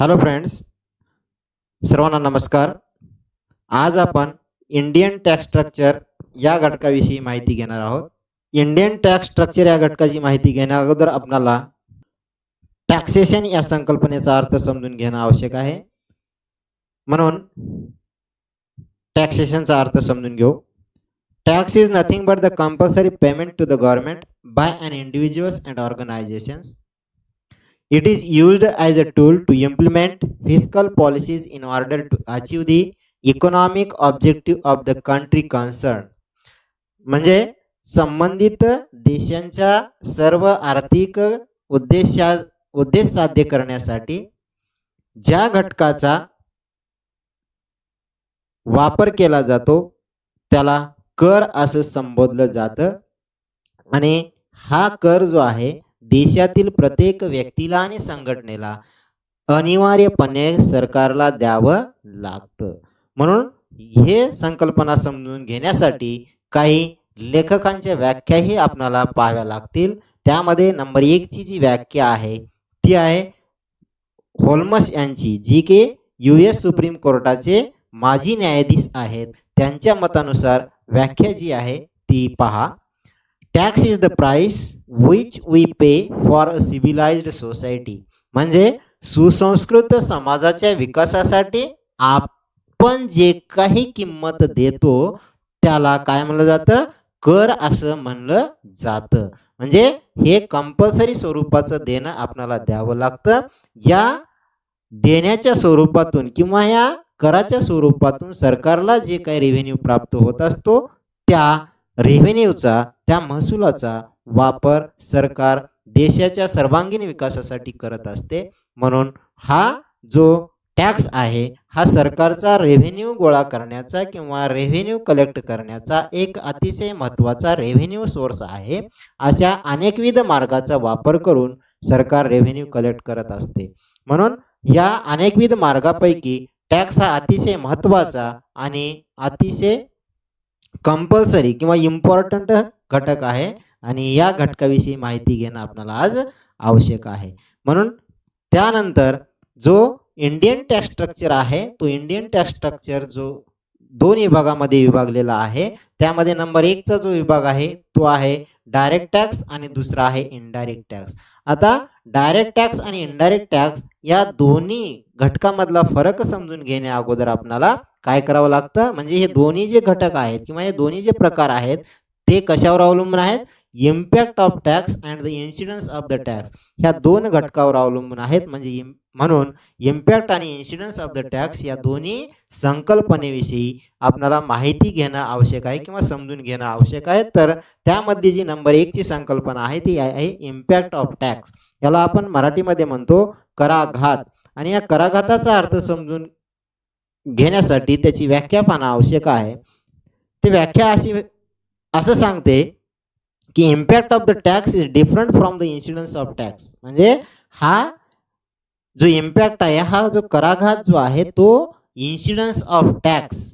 Hello friends, सर्वांना नमस्कार. आज आपण इंडियन टॅक्स स्ट्रक्चर या घटकाविषयी माहिती घेणार आहोत. इंडियन टॅक्स स्ट्रक्चर या घटकाची माहिती घेण्या अगोदर आपल्याला टॅक्सेशन या संकल्पनेचा अर्थ समजून घेणं आवश्यक आहे. म्हणून टॅक्सेशनचा अर्थ समजून घेऊ. Tax is nothing but the compulsory payment to the government by an individuals and organisations. It is used as a tool to implement fiscal policies in order to achieve the economic objective of the country concerned. म्हणजे संबंधित देशांच्या सर्व आर्थिक उद्देश साध्य करण्यासाठी ज्या घटकाचा वापर केला जातो त्याला कर असं संबोधलं जातं. आणि हा कर जो आहे देशातील प्रत्येक व्यक्तीला आणि संघटनेला अनिवार्यपणे सरकारला द्यावं लागतं. म्हणून हे संकल्पना समजून घेण्यासाठी काही लेखकांच्या व्याख्याही आपल्याला पाहाव्या लागतील. त्यामध्ये नंबर 1 ची जी व्याख्या आहे ती आहे होल्मस यांची, जी की US सुप्रीम कोर्टाचे माजी न्यायाधीश आहेत. त्यांच्या मतानुसार व्याख्या जी आहे ती पहा. Tax is the price which we pay for a civilised society. म्हणजे सुसंस्कृत समाजाच्या विकासासाठी आपण जे काही किंमत देतो त्याला काय म्हणलं जातं? कर असं म्हणलं जातं. म्हणजे हे कंपल्सरी स्वरूपाचं देणं आपल्याला द्यावं लागतं. या देण्याच्या स्वरूपातून किंवा या कराच्या स्वरूपातून सरकारला जे काही रेव्हेन्यू प्राप्त होत असतो त्या रेव्हेन्यूचा, त्या महसुलाचा वापर सरकार देशाच्या सर्वांगीण विकासासाठी करत असते. म्हणून हा जो टॅक्स आहे हा सरकारचा रेव्हेन्यू गोळा करण्याचा किंवा रेव्हेन्यू कलेक्ट करण्याचा एक अतिशय महत्त्वाचा रेव्हेन्यू सोर्स आहे. अशा अनेकविध मार्गाचा वापर करून सरकार रेव्हेन्यू कलेक्ट करत असते. म्हणून या अनेकविध मार्गापैकी टॅक्स हा अतिशय महत्त्वाचा आणि अतिशय कंपल्सरी किंवा इम्पॉर्टंट घटक आहे आणि या घटकाविषयी माहिती घेणं आपल्याला आज आवश्यक आहे. म्हणून त्यानंतर जो इंडियन टॅक्स स्ट्रक्चर आहे तो इंडियन टॅक्स स्ट्रक्चर जो 2 विभागामध्ये विभागलेला आहे. त्यामध्ये नंबर 1 चा जो विभाग आहे तो आहे डायरेक्ट टॅक्स आणि दुसरा आहे इनडायरेक्ट टॅक्स. आता डायरेक्ट टॅक्स आणि इनडायरेक्ट टॅक्स या दोन्ही घटकामधला फरक समजून घेण्या अगोदर आपल्याला काय करावं लागतं? म्हणजे हे दोन्ही जे घटक आहेत किंवा हे दोन्ही जे प्रकार आहेत ते कशावर अवलंबून आहेत? Impact of tax and the incidence of the tax ह्या 2 घटकावर अवलंबून आहेत. म्हणजे म्हणून इम्पॅक्ट आणि इन्सिडन्स ऑफ द टॅक्स या दोन्ही संकल्पनेविषयी आपल्याला माहिती घेणं आवश्यक आहे किंवा समजून घेणं आवश्यक आहे. तर त्यामध्ये जी नंबर 1 ची संकल्पना आहे ती आहे इम्पॅक्ट ऑफ टॅक्स. याला आपण मराठीमध्ये म्हणतो कराघात. आणि या कराघाताचा अर्थ समजून घेण्यासाठी त्याची व्याख्या पाहणं आवश्यक आहे. ती व्याख्या असं सांगते की impact of the tax is different from the incidence of tax. म्हणजे हा जो इम्पॅक्ट आहे हा जो कराघात जो आहे तो इन्सिडन्स ऑफ टॅक्स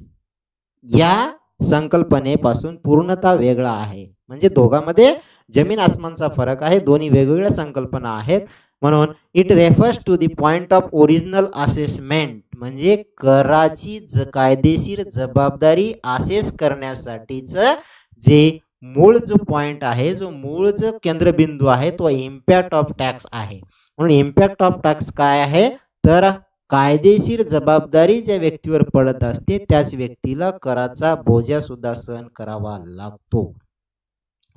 या संकल्पनेपासून पूर्णतः वेगळा आहे. म्हणजे दोघांमध्ये जमीन आसमानचा फरक आहे. दोन्ही वेगवेगळ्या संकल्पना आहेत. म्हणून it refers to the point of original assessment. म्हणजे कराची कायदेशीर जबाबदारी असेस करण्यासाठीच जे मूळ जो पॉइंट आहे, जो मूळ जो केंद्रबिंदू आहे तो इम्पॅक्ट ऑफ टॅक्स आहे. म्हणून इम्पॅक्ट ऑफ टॅक्स काय आहे? तर कायदेशीर जबाबदारी ज्या व्यक्तीवर पडत असते त्याच व्यक्तीला कराचा बोजा सुद्धा सहन करावा लागतो.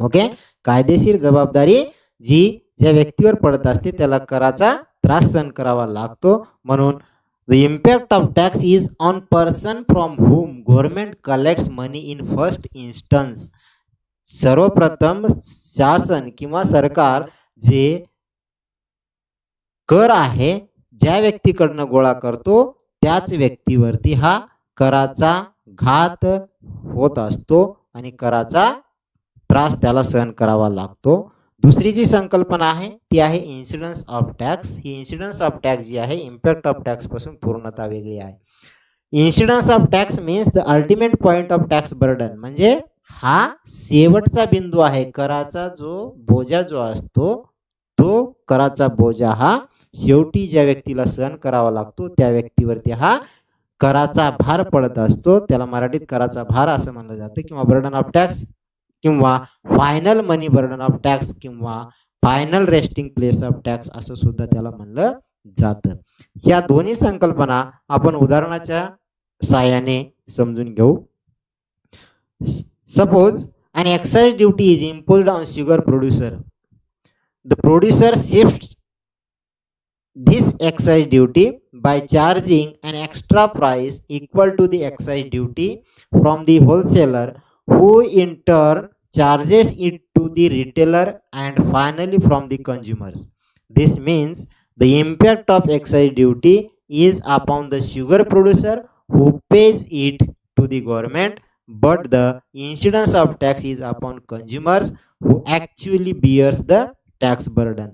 ओके, कायदेशीर जबाबदारी जी ज्या व्यक्तीवर पडत असते त्याला कराचा त्रास सहन करावा लागतो. म्हणून the impact of tax is on person from whom government collects money in first instance. सर्वप्रथम शासन किंवा सरकार जे कर आहे ज्या व्यक्तीकडनं गोळा करतो त्याच व्यक्तीवरती हा कराचा घात होत असतो आणि कराचा त्रास त्याला सहन करावा लागतो. दुसरी जी संकल्पना आहे ती आहे इन्सिडन्स ऑफ टॅक्स. ही इन्सिडन्स ऑफ टॅक्स जी आहे इम्पॅक्ट ऑफ टॅक्स पासून पूर्णतः वेगळी आहे. Incidence of tax means the ultimate point of tax burden. म्हणजे हा शेवटचा बिंदू आहे. कराचा जो बोजा जो असतो तो कराचा बोजा हा शेवटी ज्या व्यक्तीला सहन करावा लागतो त्या व्यक्तीवरती हा कराचा भार पडत असतो. त्याला मराठीत कराचा भार असं म्हणलं जातं किंवा बर्डन ऑफ टॅक्स किंवा final money burden of tax किंवा final resting place of tax असं सुद्धा त्याला म्हणलं जातं. ह्या दोन्ही संकल्पना आपण उदाहरणाच्या साहाय्याने समजून घेऊ. Suppose an excise duty is imposed on sugar producer. The producer shifts this excise duty by charging an extra price equal to the excise duty from the wholesaler, who in turn charges it to the retailer and finally from the consumers. This means the impact of excise duty is upon the sugar producer, who pays it to the government, but the incidence of tax is upon consumers, who actually bears the tax burden.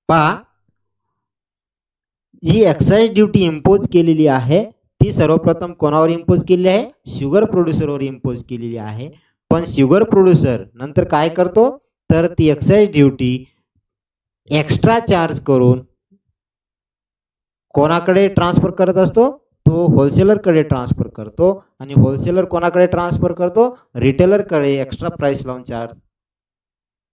पहा, जी excise duty impose केलेली आहे ती सर्वप्रथम कोणावर impose केलेली आहे? Sugar प्रोड्युसरवर impose केलेली आहे. पण शुगर प्रोड्युसर नंतर काय करतो तर ती एक्साइज ड्यूटी एक्स्ट्रा चार्ज करून कोणाकडे ट्रान्सफर करत असतो? तो होलसेलरकडे ट्रान्सफर करतो आणि होलसेलर कोणाकडे ट्रान्सफर करतो? रिटेलरकडे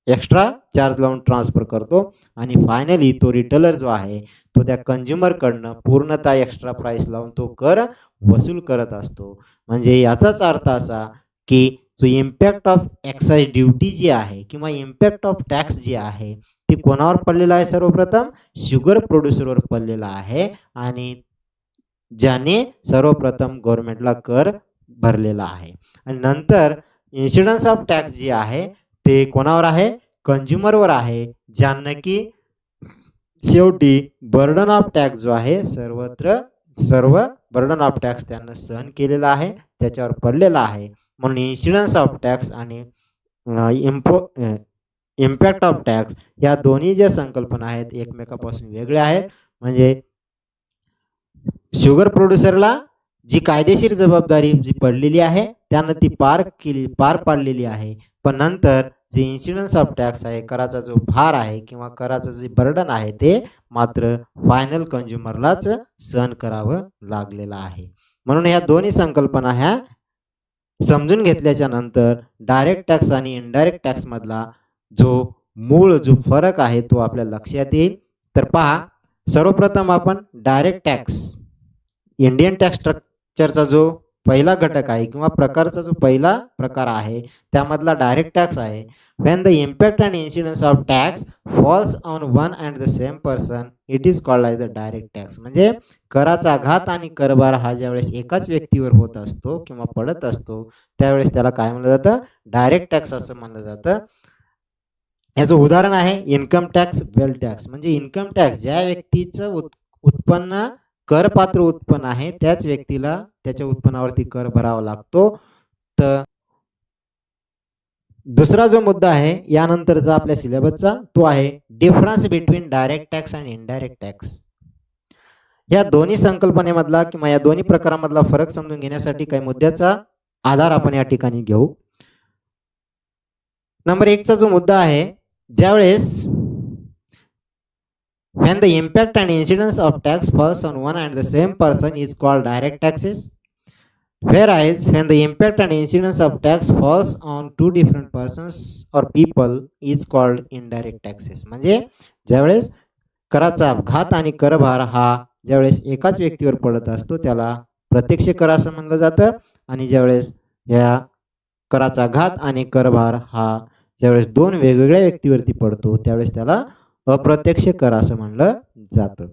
एक्स्ट्रा चार्ज लावून ट्रान्सफर करतो आणि फायनली तो रिटेलर जो आहे तो त्या कंझ्युमरकडनं पूर्णतः एक्स्ट्रा प्राइस लावून तो कर वसूल करत असतो. म्हणजे याचाच अर्थ असा की जो इम्पॅक्ट ऑफ एक्साइज ड्यूटी जी आहे किंवा इम्पॅक्ट ऑफ टॅक्स जी आहे ती कोणावर पडलेला आहे? सर्वप्रथम शुगर प्रोड्युसरवर पडलेला आहे आणि ज्याने सर्वप्रथम गव्हर्नमेंटला कर भरलेला आहे. आणि नंतर इन्सिडन्स ऑफ टॅक्स जी आहे ते कोणावर आहे? कंझ्युमरवर आहे, ज्यांना की शेवटी बर्डन ऑफ टॅक्स जो आहे सर्व बर्डन ऑफ टॅक्स त्यांना सहन केलेला आहे, त्याच्यावर पडलेला आहे. म्हणून इन्सिडन्स ऑफ टॅक्स आणि इम्पॅक्ट ऑफ टॅक्स या दोन्ही ज्या संकल्पना आहेत एकमेकापासून वेगळ्या आहेत. म्हणजे शुगर प्रोड्युसरला जी कायदेशीर जबाबदारी जी पडलेली आहे त्यानं ती पार पाडलेली आहे. पण नंतर जे इन्सिडन्स ऑफ टॅक्स आहे, कराचा जो भार आहे किंवा कराचं जे बर्डन आहे ते मात्र फायनल कंझ्युमरलाच सहन करावं लागलेलं आहे. म्हणून ह्या दोन्ही संकल्पना ह्या समजून घेतल्याच्या नंतर डायरेक्ट टॅक्स आणि इनडायरेक्ट टॅक्स मधला जो फरक आहे तो आपल्या लक्षात येईल. तर पहा, सर्वप्रथम आपण डायरेक्ट टॅक्स इंडियन टॅक्स स्ट्रक्चरचा जो पहिला घटक आहे किंवा प्रकारचा जो पहिला प्रकार आहे त्यामधला डायरेक्ट टॅक्स आहे. When the impact and incidence of tax falls on one and the same person it is called as the direct tax. म्हणजे कराचा घात आणि करभार हा ज्यावेळेस एकाच व्यक्तीवर होत असतो किंवा पडत असतो त्यावेळेस त्याला काय म्हणलं जातं? डायरेक्ट टॅक्स असं म्हणलं जातं. याचं उदाहरण आहे इन्कम टॅक्स, वेल्थ टॅक्स. म्हणजे इन्कम टॅक्स ज्या व्यक्तीचं उत्पन्न करपात्र उत्पन्न आहे त्याच व्यक्तीला त्याच्या उत्पन्नावरती कर भरावा लागतो. तर दुसरा जो मुद्दा आहे यानंतरचा आपल्या सिलेबसचा तो आहे डिफरन्स बिटवीन डायरेक्ट टॅक्स आणि इनडायरेक्ट टॅक्स. या दोन्ही संकल्पनेमधला किंवा या दोन्ही प्रकारामधला फरक समजून घेण्यासाठी काही मुद्द्याचा आधार आपण या ठिकाणी घेऊ. नंबर 1चा जो मुद्दा आहे, ज्यावेळेस when the impact and incidence of tax falls on one and the same person is called direct taxes, whereas when the impact and incidence of tax falls on two different persons or people is called indirect taxes. म्हणजे ज्यावेळेस कराचा घात आणि करभार हा ज्यावेळेस एकाच व्यक्तीवर पडत असतो त्याला प्रत्यक्ष कर असं म्हणलं जातं आणि ज्यावेळेस या कराचा घात आणि करभार हा ज्यावेळेस दोन वेगवेगळ्या व्यक्तीवरती पडतो त्यावेळेस त्याला अप्रत्यक्ष कर असं म्हणलं जातं.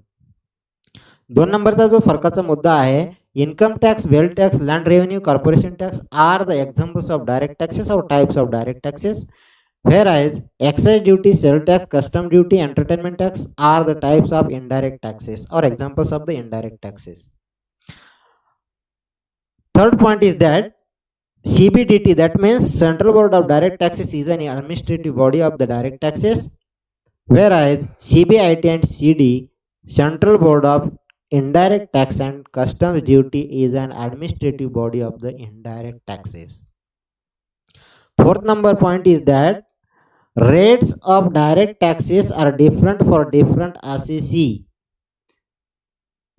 2 नंबरचा जो फरकाचा मुद्दा आहे, income tax, wealth tax, land revenue, corporation tax are the examples of direct taxes और types of direct taxes, whereas excise duty, sales tax, custom duty, entertainment tax are the types of indirect taxes or examples of the indirect taxes. Third point is that CBDT, that means Central Board of Direct Taxes, is an administrative body of the direct taxes, whereas CBIT and CD, Central Board of Indirect Tax and Customs Duty, is an administrative body of the indirect taxes. Fourth number point is that rates of direct taxes are different for different assessee.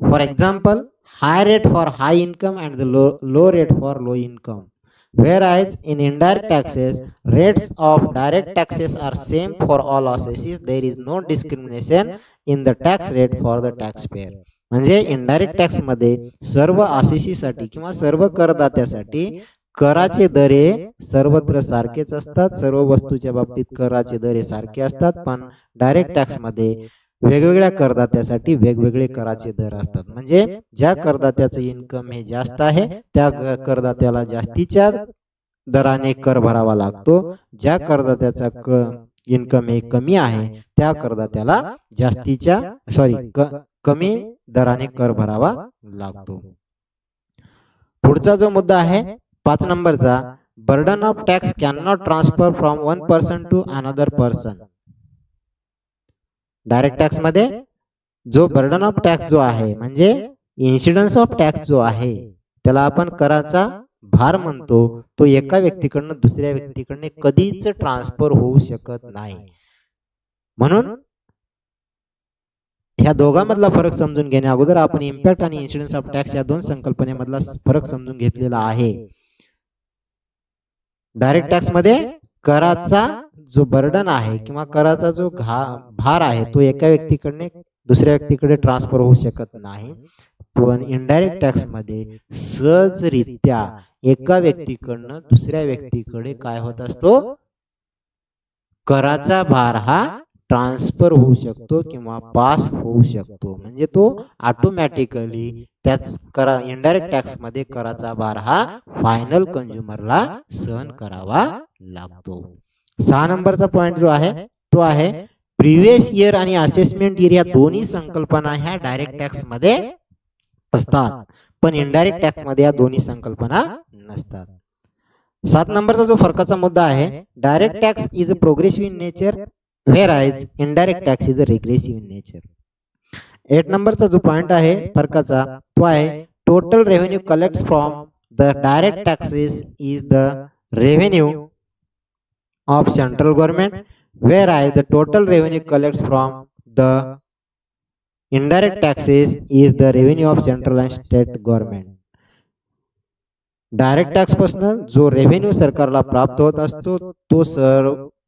For example, high rate for high income and the low rate for low income. Whereas in indirect taxes, rates of direct taxes are same for all assessees. There is no discrimination in the tax rate for the taxpayer. म्हणजे indirect tax मध्ये सर्व assessee साठी किंवा सर्व करदात्यासाठी कराचे दर हे सर्वत्र सारखेच असतात. सर्व वस्तूच्या बाबतीत कराचे दर हे सारखे असतात. पण डायरेक्ट टॅक्स मध्ये वेगवेगळ्या करदात्यासाठी वेगवेगळे कराचे दर असतात. म्हणजे ज्या करदात्याचं इन्कम हे जास्त आहे त्या करदात्याला जास्तीच्या दराने कर भरावा लागतो. ज्या करदात्याचा इन्कम हे कमी आहे त्या करदात्याला कमी दराने कर भरावा लागतो. पुढचा जो मुद्दा आहे 5 नंबरचा, burden of tax can not transfer from one person to another person. Direct tax मध्ये जो बर्डन ऑफ टॅक्स जो आहे म्हणजे इन्सिडन्स ऑफ टॅक्स जो आहे त्याला आपण कराचा भार म्हणतो, तो एका व्यक्तीकडनं दुसऱ्या व्यक्तीकडे कधीच ट्रान्सफर होऊ शकत नाही. म्हणून ह्या दोघांमधला फरक समजून घेण्या अगोदर आपण इम्पॅक्ट आणि इन्सिडन्स ऑफ टॅक्स या दोन संकल्पनेमधला फरक समजून घेतलेला आहे. डायरेक्ट टॅक्स मध्ये कराचा जो बर्डन आहे किंवा कराचा जो भार आहे तो एका व्यक्तीकडे दुसऱ्या व्यक्तीकडे ट्रान्सफर होऊ शकत नाही. पण इनडायरेक्ट टॅक्स मध्ये सहजरित्या एका व्यक्तीकडनं दुसऱ्या व्यक्तीकडे काय होत असतो, कराचा भार हा ट्रान्सफर होऊ शकतो किंवा पास होऊ शकतो. म्हणजे तो ऑटोमॅटिकली त्याच इनडायरेक्ट टॅक्स मध्ये कराचा भार हा फायनल कंझ्युमरला सहन करावा लागतो. 6 नंबरचा पॉइंट जो आहे तो आहे प्रिव्हियस इयर आणि असेसमेंट इयर या दोन्ही संकल्पना ह्या डायरेक्ट टॅक्स मध्ये असतात पण इनडायरेक्ट टॅक्स मध्ये या दोन्ही संकल्पना नसतात. 7 नंबरचा जो फरकाचा मुद्दा आहे, direct tax is a progressive in nature whereas indirect tax is a regressive in nature. 8 नंबरचा जो पॉइंट आहे फरकाचा तो आहे total revenue collects from the direct taxes is the revenue of central government whereas the total revenue collects from the indirect taxes is the revenue of central and state government. Direct tax पासून जो revenue सरकारला प्राप्त होत असतो तो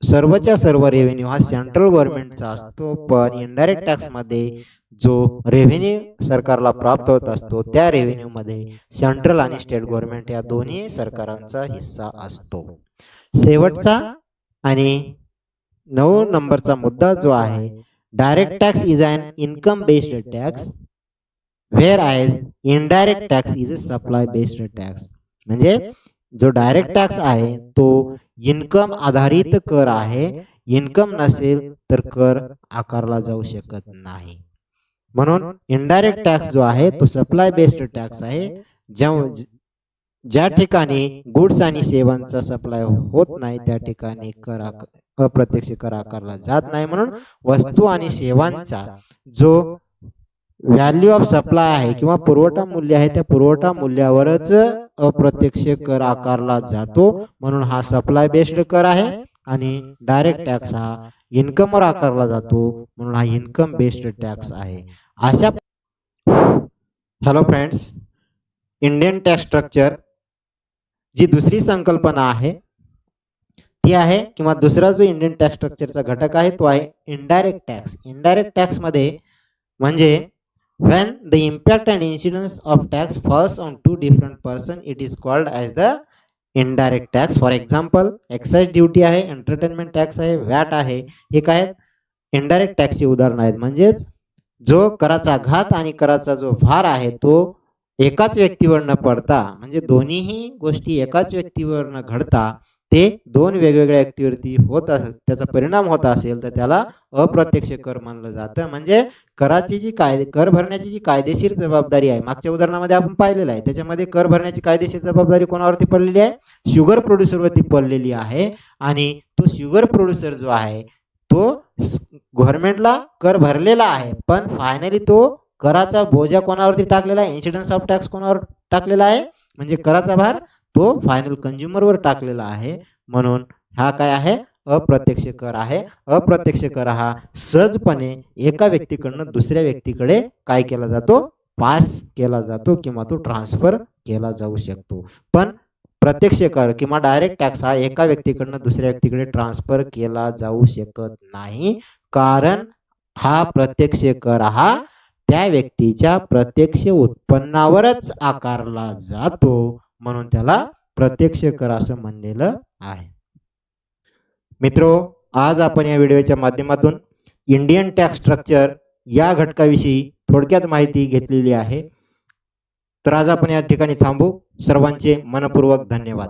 सर्वच्या सर्व revenue हा सेंट्रल गव्हर्नमेंटचा असतो. पण इनडायरेक्ट टॅक्स मध्ये जो रेव्हेन्यू सरकारला प्राप्त होत असतो त्या रेव्हेन्यू मध्ये सेंट्रल आणि स्टेट गव्हर्नमेंट या दोन्ही सरकारांचा हिस्सा असतो. शेवटचा आणि 9 नंबरचा मुद्दा जो आहे, direct tax is an income based tax whereas indirect tax is a supply based tax. म्हणजे जो डायरेक्ट टॅक्स आहे तो इन्कम आधारित कर आहे. इन्कम नसेल तर कर आकारला जाऊ शकत नाही. म्हणून इनडायरेक्ट टॅक्स जो आहे तो सप्लाय बेस्ड टॅक्स आहे. ज्या ठिकाणी गुड्स आणि सेवांचा सप्लाय होत नाही त्या ठिकाणी अप्रत्यक्ष कर आकारला जात नाही. म्हणून वस्तू आणि सेवांचा जो व्हॅल्यू ऑफ सप्लाय आहे किंवा पुरवठा मूल्य आहे त्या पुरवठा मूल्यावरच अप्रत्यक्ष कर आकारला जातो. म्हणून हा सप्लाय बेस्ड कर आहे आणि डायरेक्ट टॅक्स हा इन्कमवर आकारला जातो म्हणून हा इन्कम बेस्ड टॅक्स आहे. अशा hello friends, Indian tax structure जी दुसरी संकल्पना आहे ती आहे किंवा दुसरा जो इंडियन टॅक्स स्ट्रक्चरचा घटक आहे तो आहे इनडायरेक्ट टॅक्स. इनडायरेक्ट टॅक्स मध्ये म्हणजे when the impact and incidence of tax falls on two different person it is called as the indirect tax. For example, excise duty आहे, एंटरटेनमेंट टॅक्स आहे, VAT आहे, हे काय इनडायरेक्ट टॅक्सची उदाहरण आहेत. म्हणजेच जो कराचा घात आणि कराचा जो भार आहे तो एकाच व्यक्तीवर न पडता म्हणजे दोन्हीही गोष्टी एकाच व्यक्तीवर न घडता ते दोन वेगवेगळ्या व्यक्तीवरती होत त्याचा परिणाम होत असेल तर त्याला अप्रत्यक्ष कर मानलं जातं. म्हणजे कराची जी कर भरण्याची जी कायदेशीर जबाबदारी आहे मागच्या उदाहरणामध्ये आपण पाहिलेलं आहे त्याच्यामध्ये कर भरण्याची कायदेशीर जबाबदारी कोणावरती पडलेली आहे, शुगर प्रोड्युसरवरती पडलेली आहे. आणि तो शुगर प्रोड्युसर जो आहे तो गव्हर्नमेंटला कर भरलेला आहे पण फायनली तो कराचा बोजा कोणावरती टाकलेला आहे, इन्सिडन्स ऑफ टॅक्स कोणावर टाकलेला आहे म्हणजे कराचा भार तो फायनल कंझ्युमरवर टाकलेला आहे. म्हणून हा काय आहे, अप्रत्यक्ष कर आहे. अप्रत्यक्ष कर हा सहजपणे एका व्यक्तीकडनं दुसऱ्या व्यक्तीकडे काय केला जातो, पास केला जातो किंवा तो ट्रान्सफर केला जाऊ शकतो. पण प्रत्यक्ष कर किंवा डायरेक्ट टॅक्स हा एका व्यक्तीकडनं दुसऱ्या व्यक्तीकडे ट्रान्सफर केला जाऊ शकत नाही, कारण हा प्रत्यक्ष कर हा त्या व्यक्तीच्या प्रत्यक्ष उत्पन्नावरच आकारला जातो, म्हणून त्याला प्रत्यक्ष कर असं म्हणलेलं आहे. मित्रो, आज आपण या व्हिडिओच्या माध्यमातून इंडियन टॅक्स स्ट्रक्चर या घटकाविषयी थोडक्यात माहिती घेतलेली आहे. तर आज आपण या ठिकाणी थांबू. सर्वांचे मनपूर्वक धन्यवाद.